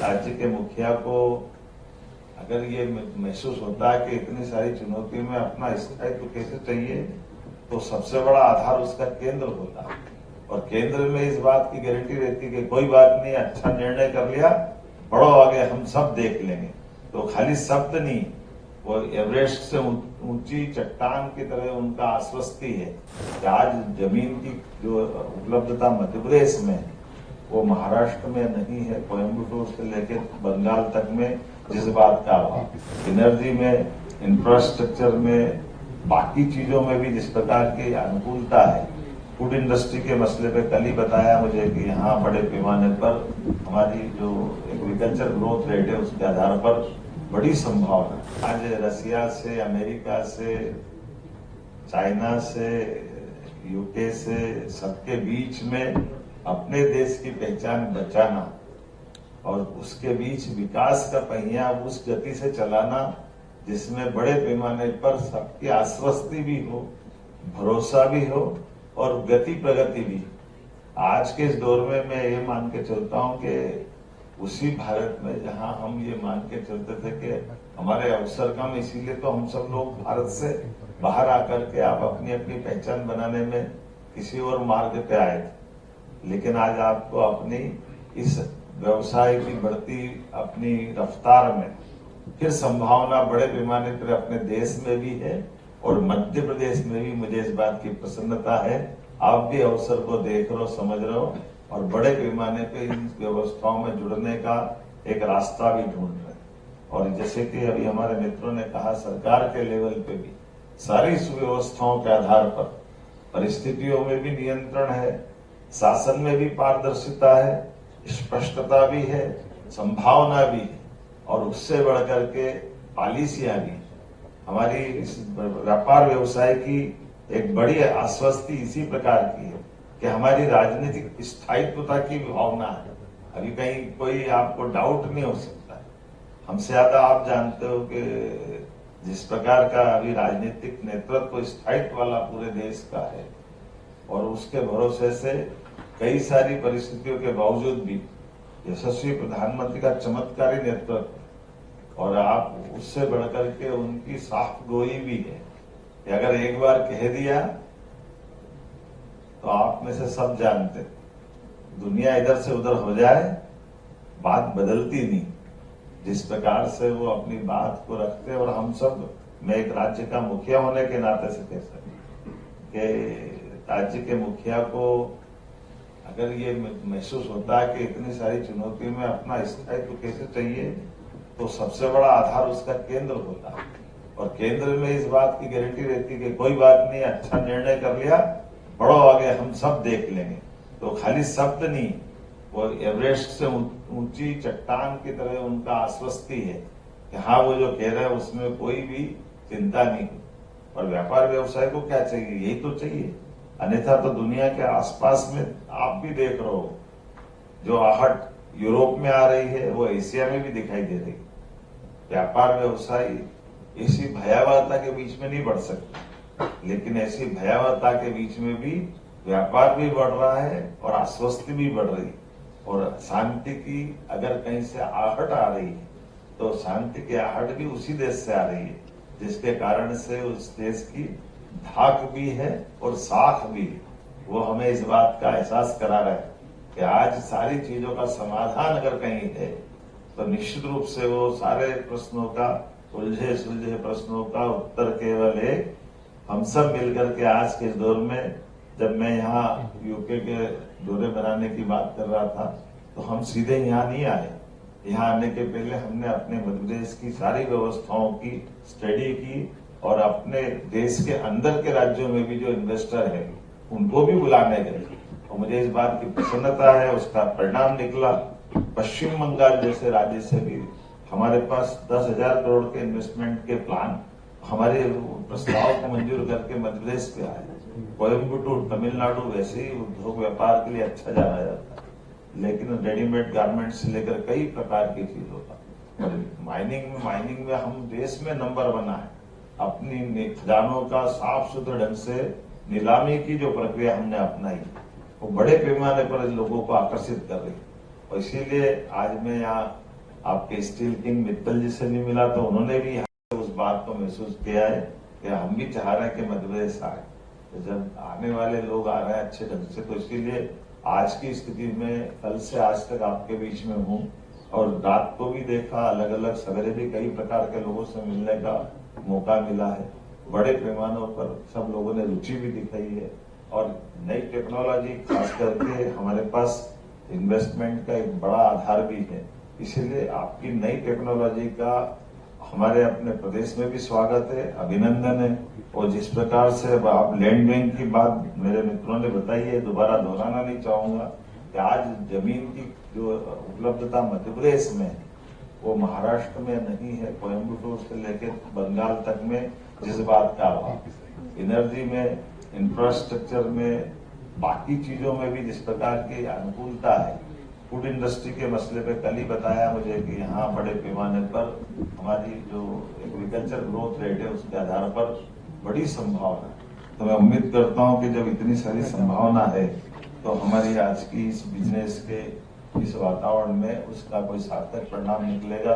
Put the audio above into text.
राज्य के मुखिया को अगर ये महसूस होता है कि इतनी सारी चुनौतियों में अपना स्थायित्व कैसे चाहिए, तो सबसे बड़ा आधार उसका केंद्र होता है। और केंद्र में इस बात की गारंटी रहती है कि कोई बात नहीं, अच्छा निर्णय कर लिया, बढ़ो आगे, हम सब देख लेंगे। तो खाली शब्द नहीं, वो एवरेस्ट से ऊंची चट्टान की तरह उनका आश्वस्ति है कि आज जमीन की जो उपलब्धता मध्य प्रदेश में, वो महाराष्ट्र में नहीं है। कोयम्बटूर से लेकर बंगाल तक में जिस बात का अभाव, एनर्जी में, इंफ्रास्ट्रक्चर में, बाकी चीजों में भी जिस प्रकार की अनुकूलता है। फूड इंडस्ट्री के मसले पे कल ही बताया मुझे कि यहाँ बड़े पैमाने पर हमारी जो एग्रीकल्चर ग्रोथ रेट है उसके आधार पर बड़ी संभावना। आज रसिया से, अमेरिका से, चाइना से, यूके से, सबके बीच में अपने देश की पहचान बचाना और उसके बीच विकास का पहिया उस गति से चलाना जिसमें बड़े पैमाने पर सबकी आश्वस्ति भी हो, भरोसा भी हो और गति प्रगति भी। आज के इस दौर में मैं ये मान के चलता हूं कि उसी भारत में जहां हम ये मान के चलते थे कि हमारे अवसर कम, इसीलिए तो हम सब लोग भारत से बाहर आकर के आप अपनी अपनी पहचान बनाने में किसी और मार्ग पे आए थे। लेकिन आज आपको अपनी इस व्यवसाय की बढ़ती अपनी रफ्तार में फिर संभावना बड़े पैमाने पर अपने देश में भी है और मध्य प्रदेश में भी। मुझे इस बात की प्रसन्नता है, आप भी अवसर को देख रहे हो, समझ रहे हो और बड़े पैमाने पे इन व्यवस्थाओं में जुड़ने का एक रास्ता भी ढूंढ रहे हैं। और जैसे कि अभी हमारे मित्रों ने कहा, सरकार के लेवल पे भी सारी सुव्यवस्थाओं के आधार पर परिस्थितियों में भी नियंत्रण है, शासन में भी पारदर्शिता है, स्पष्टता भी है, संभावना भी है और उससे बढ़कर के पॉलिसियां भी। हमारी इस व्यापार व्यवसाय की एक बड़ी आश्वस्ति इसी प्रकार की है कि हमारी राजनीतिक स्थायित्वता की भावना है। अभी कहीं कोई आपको डाउट नहीं हो सकता। हमसे ज्यादा आप जानते हो कि जिस प्रकार का अभी राजनीतिक नेतृत्व स्थायित्व वाला पूरे देश का है और उसके भरोसे से कई सारी परिस्थितियों के बावजूद भी यशस्वी प्रधानमंत्री का चमत्कारी नेतृत्व और आप उससे बढ़कर के उनकी साफ गोई भी है कि अगर एक बार कह दिया तो आप में से सब जानते, दुनिया इधर से उधर हो जाए बात बदलती नहीं। जिस प्रकार से वो अपनी बात को रखते और हम सब, मैं एक राज्य का मुखिया होने के नाते से कह सकता कि राज्य के मुखिया को अगर ये महसूस होता है कि इतनी सारी चुनौतियों में अपना स्थायित्व कैसे चाहिए, तो सबसे बड़ा आधार उसका केंद्र होता है। और केंद्र में इस बात की गारंटी रहती है कि कोई बात नहीं, अच्छा निर्णय कर लिया, बढ़ो आगे, हम सब देख लेंगे। तो खाली शब्द नहीं, वो एवरेस्ट से ऊंची चट्टान की तरह उनका आश्वस्ति है कि हाँ, वो जो कह रहे हैं उसमें कोई भी चिंता नहीं। और व्यापार व्यवसाय को क्या चाहिए? यही तो चाहिए। अन्यथा तो दुनिया के आसपास में आप भी देख रहे हो, जो आहट यूरोप में आ रही है वो एशिया में भी दिखाई दे रही। व्यापार व्यवसाय ऐसी भयावहता के बीच में नहीं बढ़ सकता, लेकिन ऐसी भयावहता के बीच में भी व्यापार भी बढ़ रहा है और आश्वस्ति भी बढ़ रही। और शांति की अगर कहीं से आहट आ रही है तो शांति की आहट भी उसी देश से आ रही है, जिसके कारण से उस देश की धाक भी है और साख भी है। वो हमें इस बात का एहसास करा रहा है कि आज सारी चीजों का समाधान अगर कहीं है तो निश्चित रूप से वो सारे प्रश्नों का, उलझे सुलझे प्रश्नों का उत्तर केवल एक, हम सब मिलकर के आज के दौर में, जब मैं यहाँ यूके के दौरे बनाने की बात कर रहा था तो हम सीधे यहाँ नहीं आए। यहाँ आने के पहले हमने अपने मध्य प्रदेश की सारी व्यवस्थाओं की स्टडी की और अपने देश के अंदर के राज्यों में भी जो इन्वेस्टर है उनको भी बुलाने गए। और मुझे इस बात की प्रसन्नता है, उसका परिणाम निकला। पश्चिम बंगाल जैसे राज्य से भी हमारे पास 10,000 करोड़ के इन्वेस्टमेंट के प्लान हमारे प्रस्ताव को मंजूर करके मध्य प्रदेश पे आए। कोयम्बटूर, तमिलनाडु वैसे ही उद्योग व्यापार के लिए अच्छा जाना जाता है, लेकिन रेडीमेड गारमेंट से लेकर कई प्रकार की चीजों का। और माइनिंग में हम देश में नंबर 1 है। अपनी खजानों का साफ सुथरे ढंग से नीलामी की जो प्रक्रिया हमने अपनाई वो बड़े पैमाने पर लोगों को आकर्षित कर रही। और इसीलिए आज मैं यहाँ आपके स्टील किंग मित्तल जी से भी मिला तो उन्होंने भी उस बात को महसूस किया है कि हम भी चाह रहे हैं कि मध्य प्रदेश आए। तो जब आने वाले लोग आ रहे हैं अच्छे ढंग से, तो इसीलिए आज की स्थिति में कल से आज तक आपके बीच में हूँ और रात को भी देखा, अलग अलग सवेरे भी कई प्रकार के लोगों से मिलने का मौका मिला है। बड़े पैमानों पर सब लोगों ने रुचि भी दिखाई है और नई टेक्नोलॉजी खास करके हमारे पास इन्वेस्टमेंट का एक बड़ा आधार भी है। इसीलिए आपकी नई टेक्नोलॉजी का हमारे अपने प्रदेश में भी स्वागत है, अभिनंदन है। और जिस प्रकार से आप लैंड बैंक की बात मेरे मित्रों ने बताई है, दोबारा दोहराना नहीं चाहूंगा कि आज जमीन की जो उपलब्धता मध्य प्रदेश में है वो महाराष्ट्र में नहीं है। कोयम्बटूर से लेकर बंगाल तक में जिस बात का अभाव, एनर्जी में, इंफ्रास्ट्रक्चर में, बाकी चीजों में भी जिस प्रकार की अनुकूलता है, फूड इंडस्ट्री के मसले पे कल ही बताया मुझे कि यहाँ बड़े पैमाने पर हमारी जो एग्रीकल्चर ग्रोथ रेट है उसके आधार पर बड़ी संभावना है। तो मैं उम्मीद करता हूँ कि जब इतनी सारी संभावना है तो हमारी आज की इस बिजनेस के इस वातावरण में उसका कोई सार्थक परिणाम निकलेगा।